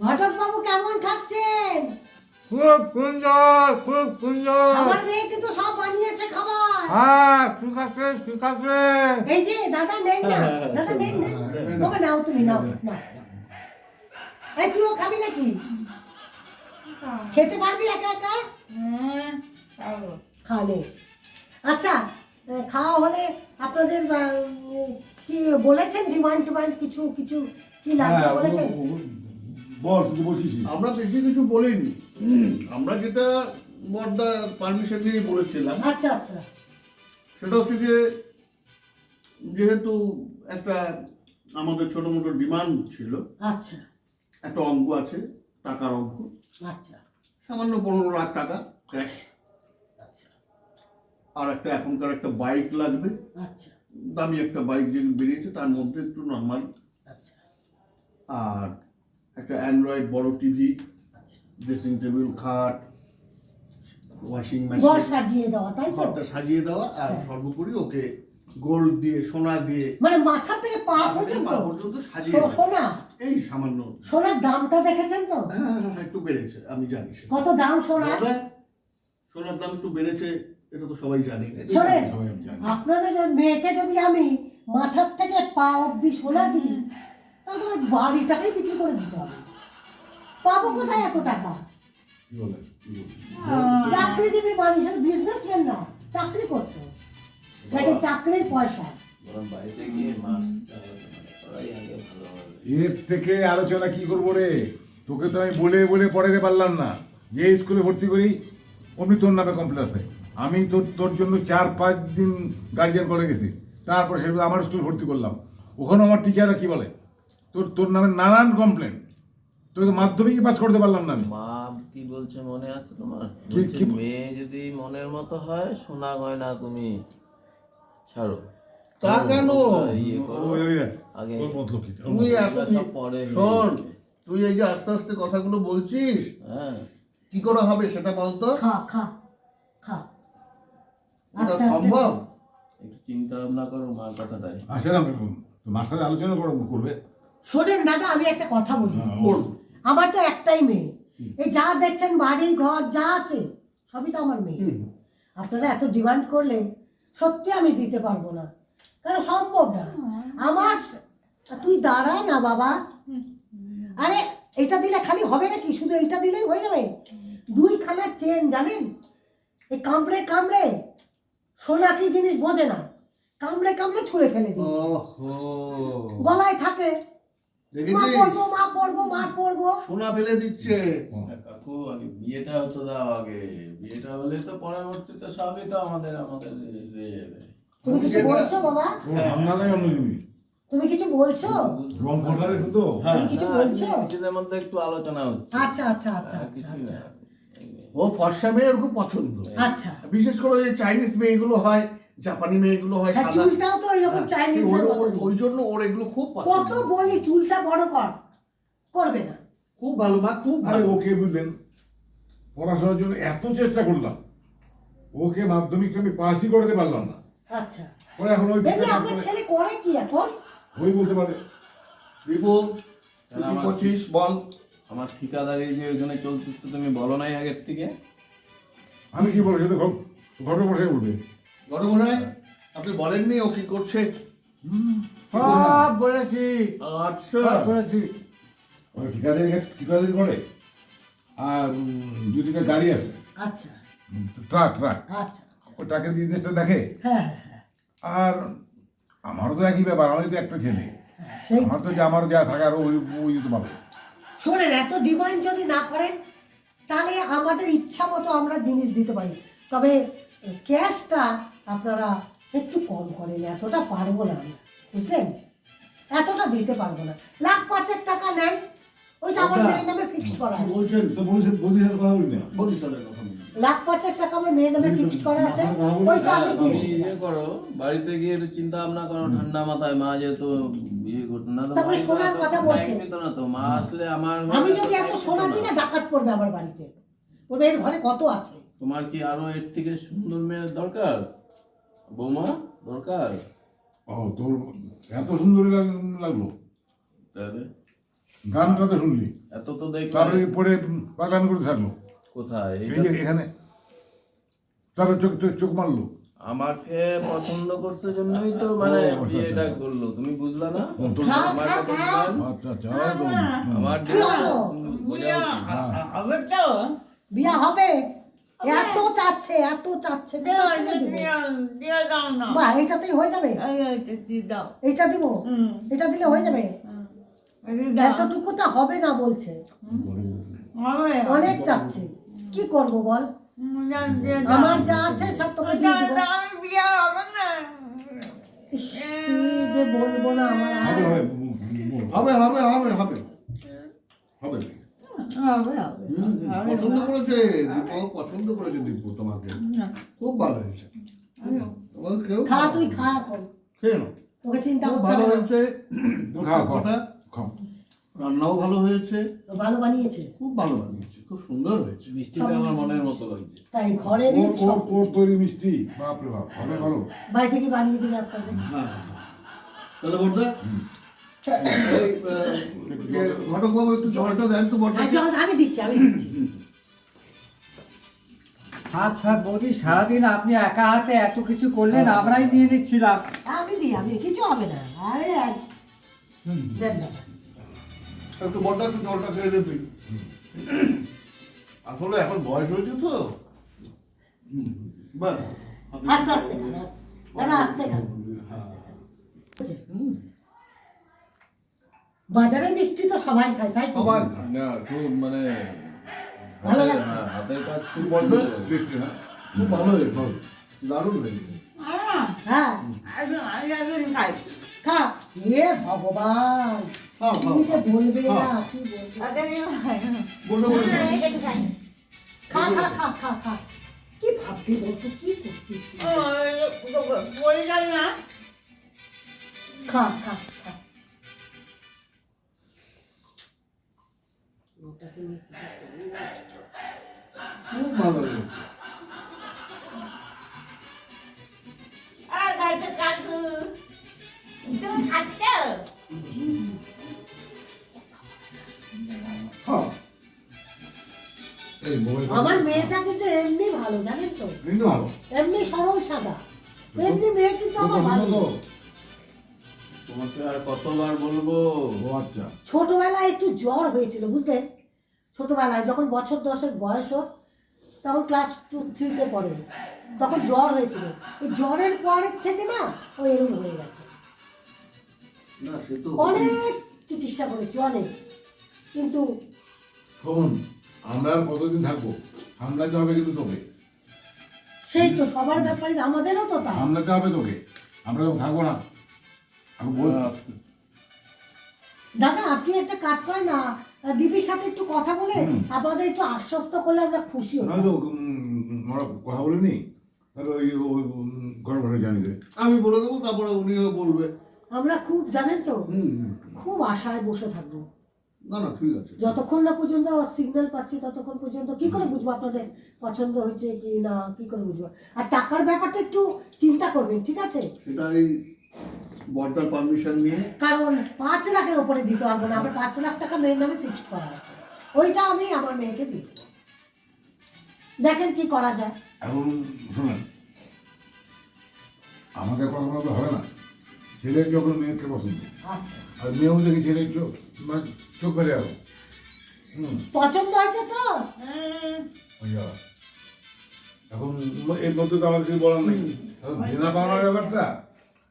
ঘটক বাবু কেমন খাচ্ছেন? খুব সুন্দর, খুব সুন্দর। আমার মেয়ে কিন্তু সব বানিয়েছে খাবার। হ্যাঁ, ঠিক আছে, ঠিক আছে। এই যে দাদা নেন না, দাদা নেন না, বাবা নাও, তুমি নাও নাও। এই তুইও খাবি নাকি? খেতে পারবি একা একা? খালে। আচ্ছা, খাওয়া হলে আপনাদের কি বলেছেন ডিমান্ড টিমান্ড কিছু কিছু কি লাগবে বলেছেন? বল, তুই বলছিস। আমরা বেশি কিছু বলিনি, আমরা যেটা বড়দা পারমিশন নিয়ে বলেছিলাম আচ্ছা আচ্ছা সেটা হচ্ছে যে যেহেতু একটা আমাদের ছোট মোটো ডিমান্ড ছিল, আচ্ছা একটা অঙ্ক আছে, টাকার অঙ্ক, আচ্ছা সামান্য 15 লাখ টাকা ক্যাশ, আচ্ছা আর একটা এখনকার একটা বাইক লাগবে, আচ্ছা দামি একটা বাইক যেগুলো বেরিয়েছে তার মধ্যে একটু নর্মাল, আচ্ছা আর একটা অ্যান্ড্রয়েড বড় টিভি, আচ্ছা ড্রেসিং টেবিল, খাট, ওয়াশিং ঘর মেশিন, সাজিয়ে দেওয়া, তাই তো? ঘরটা সাজিয়ে দেওয়া, আর সর্বোপরি ওকে গোল্ড দিয়ে, সোনা দিয়ে, মানে মাথা থেকে পা পর্যন্ত পা পর্যন্ত সাজিয়ে দেওয়া। সোনা? এই সামান্য, সোনার দামটা দেখেছেন তো? হ্যাঁ, একটু বেড়েছে, আমি জানি সেটা। কত দাম সোনার? দাদা, সোনার দাম একটু বেড়েছে, এটা তো সবাই জানে। শোনেন, সবাই আমি জানি। আপনাদের মেয়েকে যদি আমি মাথার থেকে পা অব্দি সোনা দিই, তাহলে তোমার বাড়িটাকেই বিক্রি করে দিতে হবে। পাবো কোথায় এত টাকা? কি বলে? কি বলে? চাকরিজীবী মানুষ, বিজনেসম্যান না, চাকরি করতো, দেখেন চাকরির পয়সা। বরং বাড়িতে গিয়ে মাছ আলোচনা করাই আগে ভালো হবে। এর থেকে আলোচনা কি করবো রে? তোকে তো আমি বলে বলে পড়াতে পারলাম না। যে স্কুলে ভর্তি করি অমনি তোর নামে কমপ্লেন আছে। আমি তোর জন্য 4-5 দিন গার্জিয়ান করে গেছি, তারপর সেগুলো আমার স্কুল ভর্তি করলাম। ওখানে আমার টিচাররা কি বলে, তোর নামে নানান কমপ্লেন। তোকে তো মাধ্যমিকই পাস করতে পারলাম না আমি। মা কি বলছে মনে আছে তোমার? কি- বলছে, কি- মেয়ে যদি মনের মতো হয় সোনা গয়না তুমি ছাড়ো, তা কেন? ইয়ে করো, আগে তোর মতলব কি? তুই এত সব পরে শোন, তুই এই যে আস্তে আস্তে কথাগুলো বলছিস, হ্যাঁ কি করে হবে সেটা বলতো? খা খা খা। এটা আচ্ছা, সম্ভব? একটু চিন্তা ভাবনা করো মার কথাটাই। আসলে মার সাথে আলোচনা করবে। শোনেন দাদা, আমি একটা কথা বলি। বল। আমার তো একটাই মেয়ে, এই যা দেখছেন বাড়ি ঘর যা আছে সবই তো আমার মেয়ে। আপনারা এত ডিমান্ড করলে সত্যি আমি দিতে পারবো না, কারণ সম্ভব না আমার। তুই দাঁড়া না বাবা। আরে এটা দিলে খালি হবে নাকি? শুধু এইটা দিলেই হয়ে যাবে? 2খানা চেন জানেন, এই কামড়ে কামড়ে সোনা কি জিনিস বোঝে না, কামড়ে কামড়ে ছুঁড়ে ফেলে দিয়েছে। ওহো, গলায় থাকে, মা দেখেছিস? পড়বো মা পড়বো মা পড়বো। সোনা ফেলে দিচ্ছে। কাকু আগে বিয়েটা হতো দাও, আগে বিয়েটা হলে তো পরবর্তীতে সবই তো আমাদের আমাদের হয়ে যাবে। তুমি কিছু বলছো বাবা? আমরা নাই অন্য জিনিস তুমি কিছু বলছো? রং ফোটা দেখো তো। তুমি কিছু বলছো? নিজেদের মধ্যে একটু আলোচনা হচ্ছে। আচ্ছা আচ্ছা আচ্ছা আর আচ্ছা কিছুই আচ্ছা না। ও ফর্সা মেয়ের খুব পছন্দ, আচ্ছা। বিশেষ করে ওই চাইনিজ মেয়েগুলো হয়, জাপানি মেয়েগুলো হয়, হ্যাঁ, সাদা। চুলটাও তো ওইরকম হ্যাঁ, চাইনিজ। ওই জন্য ওর এগুলো খুব কত পছন্দ। বলি চুলটা বড় কর, করবে না। খুব ভালো মা, খুব আরে ভালো। ওকে বুঝলেন, পড়াশোনার জন্য এত চেষ্টা করলাম, ওকে মাধ্যমিকটা আমি পাসই করতে পারলাম না। আচ্ছা, পরে এখন ওই এমনি আপনার ছেলে করে কি এখন? ওই বলতে পারে। রিপু, তুই কি করছিস বল? আমার ঠিকাদারি যে ওইখানে চলতেছে তুমি বলো নাই আগের থেকে? আমি কি বলবো, সে তো ঘরে বসে বলবে। গরম হয়, আপনি বলেননি ও কি করছে? সব বলেছি, আচ্ছা, সব বলেছি। ওই ঠিকাদারি করে, আর দুদিকে গাড়ি আছে, আচ্ছা ট্রাক আচ্ছা ওই ট্রাকের বিজনেসটা দেখে। হ্যাঁ হ্যাঁ হ্যাঁ আর আমারও তো একই ব্যাপার, আমি তো একটা ছেলে, হ্যাঁ, সেই আমার তো আমারও যা থাকার ওই তো পাবে। শোনেন, এত ডিমান্ড যদি না করেন তাহলে আমাদের ইচ্ছা মতো আমরা জিনিস দিতে পারি, তবে ক্যাশটা আপনারা একটু কম করেন, এতটা পারবো না আমরা, বুঝলেন? এতটা দিতে পারবো না। 1,05,000 টাকা নেন, ওইটা আমার দাদা, মেয়ের নামে ফিক্সড করা কি আছে। বলছেন? তো বৌদির সাথে কথা বলি না। বলিস তাহলে কথা বলি। 1,05,000 টাকা আমার মেয়ের নামে ফিক্সড করা আছে, ওইটা আমি দিয়ে তুমি দেবো। ইয়ে করো, বাড়িতে গিয়ে একটু চিন্তা ভাবনা করো ঠান্ডা মাথায়। মা যেহেতু বিয়ে করতো না, তো তারপরে সোনার কথা বলছে। টাইম নিত না তো। মা আসলে আমার আমি যদি এত সোনা দিই না, ডাকাত পড়বে আমার বাড়িতে, বলবে এর ঘরে কত আছে। তোমার কি আরো এর থেকে সুন্দর মেয়ের দরকার, বৌমা দরকার? ও তোর এত সুন্দরী লাগলো। তাহলে গানটা তো শুনলি, এত তো দেখলাম। তারপরে পরে পাগলামি করে থাকলো, কোথায় এই এইটা? যে এখানে, তারপরে চোখ চোখ চোখ মারলো। আমাকে পছন্দ করছে জন্যই তো মানে ও, আচ্ছা, বিয়েটা আচ্ছা। করলো, তুমি বুঝলা না? ও, তো- খা, আমার খা, কথা খা। বুঝলেন? আচ্ছা আচ্ছা, হুম। আমার কি হলো? বোঝা উচিত। হবে তো বিয়া হবে? এত চাচ্ছে, এত চাচ্ছে, কোথা থেকে দিব? দিয়ে দাও না বা এইটাতেই হয়ে যাবে? দিয়ে দাও এইটা দিব? এটা দিলে হয়ে যাবে? এতটুকুটা হবে না বলছে, হবে অনেক চাচ্ছে। কি করব বল? আমার যা আছে সব তোকে দিয়ে দিব। বিয়ে হবে না ইস, কি যে বলবো না আমার আর। হবে হবে, হবে হবে হবে হবে হবে। হবে হবে পছন্দ করেছে দীপক, পছন্দ করেছে দীপক তোমাকে, খুব ভালো হয়েছে। তোমার কেউ খা, তুই খা এখন, খেয়ে নাও, তোকে চিন্তা খুব করতে ভালো হবে না। হয়েছে। খাও খাও খাওয়াটা, খাও। রান্নাও ভালো হয়েছে, তো ভালো বানিয়েছে খুব ভালো বানিয়েছে, খুব সুন্দর হয়েছে। মিষ্টিটা আমার মনের মতো লাগছে। তাই ঘরেরই ওর ওর সব ওর তৈরি মিষ্টি, বাপরে বাপ, হবে ভালো। বাড়ি থেকে বানিয়ে দিবে আপনাদের। হ্যাঁ, তাহলে বড়দা এই ঘটক বাবু একটু জলটা দেন তো হ্যাঁ, বড়দাকে। জল আমি দিচ্ছি, আমি দিচ্ছি। থাক থাক বৌদি, সারাদিন আপনি একা হাতে এত কিছু করলেন, আমরাই নিয়ে নিচ্ছিলাম। আমি দিই, আমি কিছু হবে না। আরে দেন দাদা। একটু বড়দা একটু জলটা খেয়ে দে তুই। আসলে এখন বয়স হয়েছে তো। বাহ, আস্তে আস্তে খান, আস্তে। দাদা আস্তে খান, আস্তে খান। বুঝছে? বাজারের মিষ্টি তো সবাই খায়, তাই তো? সবাই না খুব মানে ভালো হাতের- লাগছে? হ্যাঁ, হাতের কাজ খুব বড়দা সুন্দর হয়েছে। হ্যাঁ, খুব ভালো হয়েছে, দারুণ হয়েছে। হ্যাঁ, আমি খাই খা। এ ভগবান, খাও, খাও, কি যে খাও। বলবে খাও। না, কি বলবে। আগে খাই বসে বসে খাও। খা খা খা খা খা। কি ভাববি বল, তুই কি করছিস তুই? বলে যান না খা খা খা। ওটাকে নিয়ে কি যে করবি না। খুব ভালো হয়েছে। আর গাইতে কাকু তুমি খাচ্ছো জি, জি। খাও। এই মোবাইল আমার মেয়েটা কিন্তু এমনি ভালো, জানেন তো? কিন্তু ভালো, এমনি সরল সাদা, এমনি মেয়ে কিন্তু তোর আমার পছন্দ ভালো। তো? তোমাকে আর কতবার বলবো? ও আচ্ছা, ছোটবেলায় একটু জ্বর হয়েছিল, বুঝলেন? ছোটবেলায় যখন বছর 10 বয়স ওর, তখন ক্লাস 2-3-তে পড়ে, তখন জ্বর হয়েছিল। এই জ্বরের পরের থেকে না ও এরকম হয়ে গেছে। না সে তো অনেক চিকিৎসা করেছি, অনেক, কিন্তু শোন, আমরা আর কতদিন থাকবো? সামলাতে হবে কিন্তু তোকে, সেই তো সবার ব্যাপারে, আমাদেরও তো তাই। সামলাতে হবে তোকে। আমরা যখন থাকবো না, এখন বল। দাদা আপনি একটা কাজ করেন না, দিদির সাথে একটু কথা বলে আপনাদের একটু আশ্বস্ত করলে আমরা খুশি হই। নয় তো আমরা কথা বলিনি, তাহলে ওই ঘরে ঘরে জানিয়ে দেবে। আমি বলে দেবো, তারপরে উনিও বলবে। আমরা খুব, জানেন তো, হুম, খুব আশায় বসে থাকবো। না না ঠিক আছে। যতক্ষণ না পর্যন্ত সিগন্যাল পাচ্ছি ততক্ষণ পর্যন্ত কি করে বুঝবো আপনাদের পছন্দ হয়েছে কি না, কি করে বুঝবো? আর টাকার ব্যাপারটা একটু চিন্তা করবেন, ঠিক আছে? সেটাই বড়দার পারমিশন নিয়ে কারণ 5 লাখের ওপরে দিতে পারবো না, আমার 5 লাখ টাকা মেয়ের নামে ফিক্সড করা আছে, ওইটা আমি আমার মেয়েকে দিয়ে দেবো। দেখেন কি করা যায়। এখন শোনেন, আমাদের কথা বলতে হবে না, ছেলের যখন মেয়েকে পছন্দ, আচ্ছা, আর মেয়েও দেখি ছেলের চোখ চোখ বেড়ে যাবে। পছন্দ হয়েছে তো? ওই যাওয়া। এখন এর মধ্যে তো আমাদের কিছু বলার নেই। এখন দেনা পাওনার ব্যাপারটা,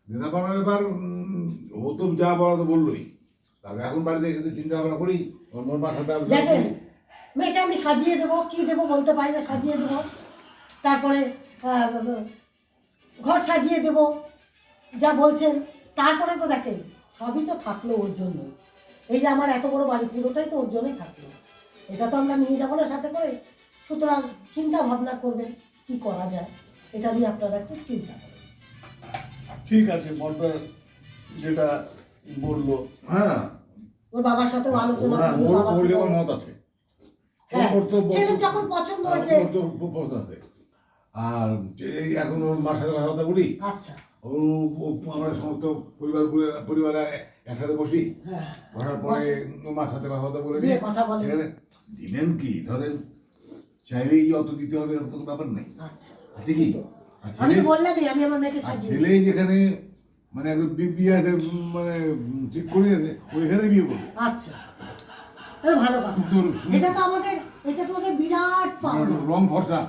দেনা পাওনার ব্যাপার ও তো যা বলা তো বললোই। তবে এখন বাড়িতে কিন্তু চিন্তা ভাবনা করি, ওর মন মাথাতে আলোচনা দেখেন, করি। মেয়েকে আমি সাজিয়ে দেবো, কি দেবো বলতে পারি না, সাজিয়ে দেবো। তারপরে ঘর সাজিয়ে দেবো, যা বলছেন। তারপরে তো দেখেন, সবই তো থাকলো ওর জন্য। এই যে আমার এত বড় বাড়ি, পুরোটাই তো ওর জন্যই থাকলো। এটা তো আমরা নিয়ে যাবো না সাথে করে। সুতরাং চিন্তা ভাবনা করবেন কি করা যায়, এটা নিয়ে আপনারা একটু চিন্তা করবেন। ঠিক আছে, বড়দা যেটা বললো। হ্যাঁ, ওর বাবার সাথেও আলোচনা হ্যাঁ, করবো, ওর বাবা ওর কি যেমন বলে। মত আছে, হ্যাঁ, ওর তো ছেলের যখন পছন্দ হয়েছে। ওর তো পছন্দ আছে। আর এই এখন ওর মার সাথে কথা বলি, আচ্ছা, ও আমরা সমস্ত পরিবারে একসাথে বসি, হ্যাঁ বসার পরে মার সাথে কথা বলে দিয়ে কথা বলে। এখানে দিলেন কি ধরেন চাইলেই যে অত দিতে হবে এরকম তো ব্যাপার নাই, আচ্ছা আছে কি? আর আমি তো ছেলে- বললামই আমি আমার মেয়েকে আর সাজিয়ে ছেলেই যেখানে মানে একদম বিয়েতে মানে ঠিক করে গেছে ওইখানে বিয়ে করবে। আচ্ছা আচ্ছা। তাহলে ভালো কথা। এটা তো আমাদের বিরাট পাওনা। রং ফর্সা,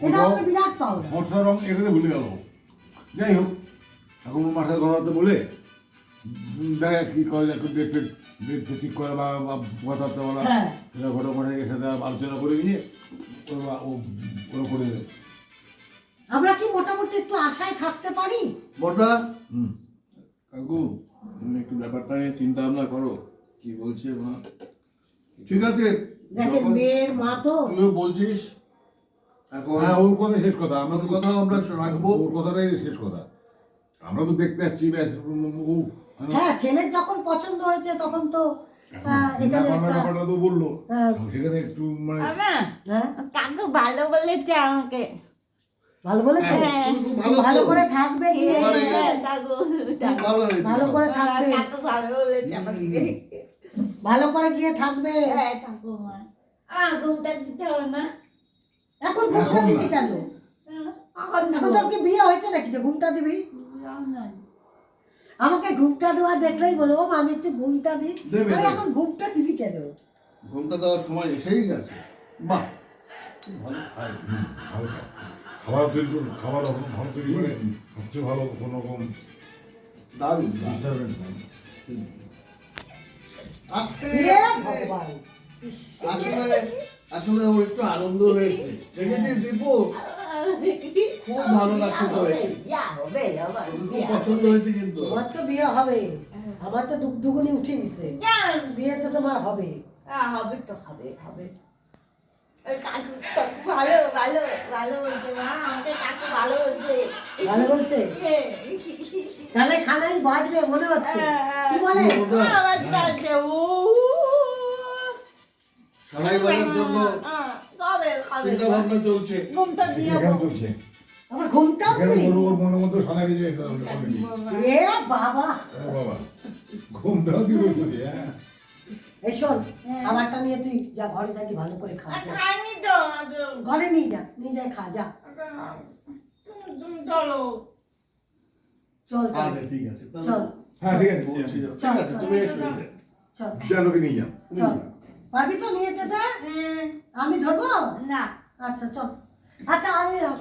এটা আমাদের বিরাট পাওনা। ফর্সা রং এটাতে ভুলে গেল। যাই হোক, এখন মার সাথে কথা বলে দেখা কি করা যায়, ডেট ঠিক করা বা কথাবার্তা বলা, হ্যাঁ। সেটা ঘটনার সাথে আলোচনা করে নিয়ে ওরা করে দেবে। আমরা কি মোটামুটি একটু আশায় থাকতে পারি? বড়দা, হুম। কাকু তুমি একটু ব্যাপারটা নিয়ে চিন্তা ভাবনা করো, কি বলছে মা। ঠিক আছে, দেখেন যখন মেয়ের মা তো তুইও বলছিস এখন হ্যাঁ, ওর কথাই শেষ কথা। আমরা ওর কথাও আমরা রাখবো। ওর কথাটাই শেষ কথা। আমরা তো দেখতে যাচ্ছি ব্যাস হ্যাঁ ছেলের যখন পছন্দ হয়েছে তখন তো এখানে একটা ব্যাপারটা তো বললো, হ্যাঁ। সেখানে একটু মানে আমা হ্যাঁ কাকু ভালো বলেছে আমাকে। ভালো বলেছে। হ্যাঁ। খুব ভালো ভালো তো। করে থাকবে গিয়ে তোমার এই- হ্যাঁ, কাকু খুব ভালো হয়েছে ভালো করে থাকবে, কাকু ভালো বলেছে আমাকে। ভালো করে গিয়ে থাকবে। হ্যাঁ ঠাকুমা আমার ঘুমটা দিতে হবে না। এখন ঘুমটা এখন দিবি না। কেন? এখন এখন তোর কি বিয়ে হয়েছে নাকি যে ঘুমটা দিবি? আমাকে ঘুমটা দেওয়া দেখলেই বলবো "ও মা, আমি একটু ঘুমটা দিই"। দেবে, আরে দেবে। এখন ঘুমটা দিবি কেন? ঘুমটা দেওয়ার সময় এসেই গেছে। বাহ, খুব ভালো খাই। ভালো খাবার তৈরি করে, খাবার রকম ভালো তৈরি করে, সবচেয়ে ভালো কোনো রকম দারুণ দারুণ। ডিস্টারবেন্স নেই। আজকে এ ভগবান, ইস, আসলে আসলে ওর একটু আনন্দ হয়েছে, দেখেছিস দীপু, খুব ভালো লাগছে তো একে। ইয়া হবে আমার খুব বিয়া পছন্দ হবে। হয়েছে কিন্তু। আমার তো বিয়ে হবে, আমার তো দুগুনি উঠে গেছে, জান, বিয়ে তো তোমার হবে। হবে তো হবে হবে। ওই কাকু কাকু ভালো ভালো ভালো বলছে মা, আমাকে কাকু ভালো বলছে। ভালো বলছে? তাহলে সানাই বাজবে মনে হচ্ছে, কি বলে? আমার কাছে ও সারাই বাজার জন্য কবে খাবে চিন্তা ভাবনা চলছে। ঘুমটা দিয়ে এখানে চলছে, আমার ঘুমটাও এখানে তুমি? ওর মনের মধ্যে সাদা কিছু অলরেডি। এ বাবা, ও বাবা, ঘুমটাও দিব করি। হ্যাঁ, এই শোন, খাবারটা নিয়ে তুই যা ঘরে যা, কি ভালো করে খা যা। খাইনি তো ঘরে নিয়ে যা, নিয়ে যা, খা যা। তুমি চলো। চল আচ্ছা তাহলে। ঠিক আছে, তাহলে চল হ্যাঁ, ঠিক আছে, বলছি না। চল, ঠিক আছে, তুমি এসো। চল জানো কি নিয়ে যান। চল, পারবি তো নিয়ে যেতে? আমি ধরবো? না আচ্ছা চল। আচ্ছা আমি হ্যাঁ,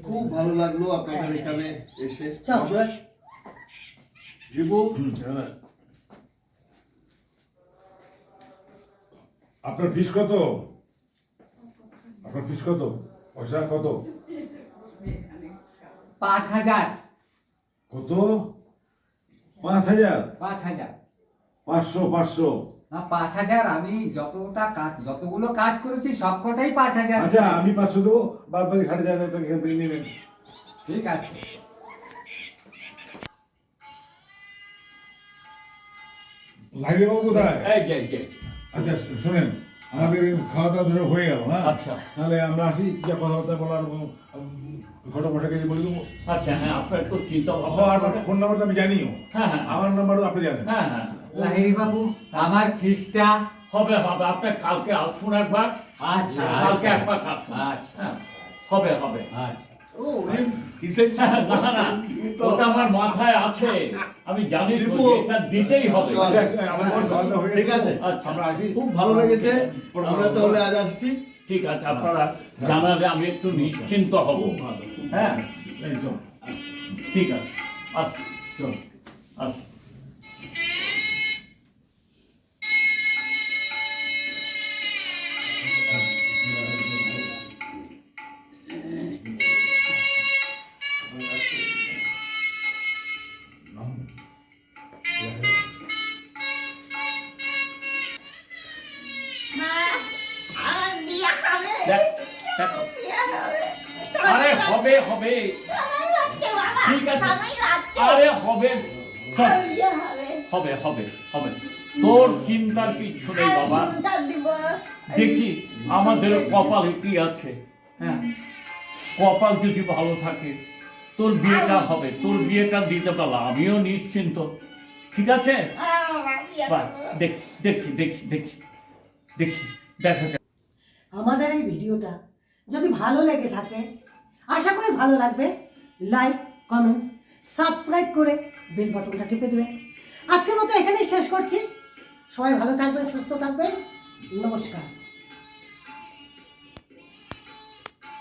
খুব ভালো লাগলো আপনাদের এখানে এসে। চল। আমরা দীপু, হ্যাঁ, আপনার ফিস কত? আপনার ফিস কত? পয়সা কত? 5,000। কত? 5,000? 5,000 500? না 5,000, আমি যতগুলো কাজ করেছি সবকটাই 5,000। আচ্ছা, আমি 500 দেবো, বাদ বাকি 4,500 টাকা এখান থেকে নেবেন। ঠিক আছে। লাইনে বাবু কোথায়? এই যে আচ্ছা শোনেন, আমাদের এই খাওয়া দাওয়া ধরে হয়ে গেল, হ্যাঁ? আচ্ছা। তাহলে আমরা আসি, যা কথাবার্তা বলার ঘটনাটাকে বলে দেবো। আচ্ছা, হ্যাঁ, আপনার একটু চিন্তা ও, ভাবনা আর করে- ফোন নাম্বারটা আমি জানিও, হ্যাঁ হ্যাঁ আমার নাম্বারও আপনি জানেন। হ্যাঁ হ্যাঁ লাহিড়ী বাবু, আমার ফিসটা হবে হবে, আপনি কালকে আসুন একবার। আচ্ছা কালকে একবার আসুন। আচ্ছা হ্যাঁ, হবে হবে। আচ্ছা। ও, উনি কিসের না জন্য না, করছেন তো? ওটা আমার মাথায় আছে, আমি জানি তো যে এটা দিতেই হবে। চল। আচ্ছা, আমার খাওয়া দাওয়া হয়ে ঠিক গেছে। আছে। আচ্ছা, আমরা আসি। খুব ভালো লেগেছে। আমরা তাহলে আজ আসছি। ঠিক আছে, আপনারা জানালে আমি একটু নিশ্চিন্ত হব। খুব ভালো, খুব হ্যাঁ, এই চল, ঠিক আছে, আসুন চল। আসুন। মা, আমার বিয়ে হবে। দেখো, বিয়ে হবে। আরে হবে হবে, কানাই লাগছে বাবা, ঠিক আছে। কানাই লাগছে। আরে হবে, সব আমার বিয়ে হবে। হবে হবে হবে, তোর চিন্তার কিচ্ছু নেই আর বাবা। ঘুমটা দিব। দেখি আমাদের কপালে কি আছে। হ্যাঁ, কপাল যদি ভালো থাকে তোর বিয়েটা হবে, তোর বিয়েটা দিতে পারলাম, আমিও নিশ্চিন্ত। ঠিক আছে বিয়ে বাহ, করবো। দেখি দেখি দেখি দেখি দেখি দেখা যাক। আমাদের এই ভিডিওটা যদি ভালো লেগে থাকে, আশা করি ভালো লাগবে, লাইক কমেন্টস সাবস্ক্রাইব করে বেল বাটনটা টিপে দেবেন। আজকের মতো এখানেই শেষ করছি। সবাই ভালো থাকবেন, সুস্থ থাকবেন, নমস্কার।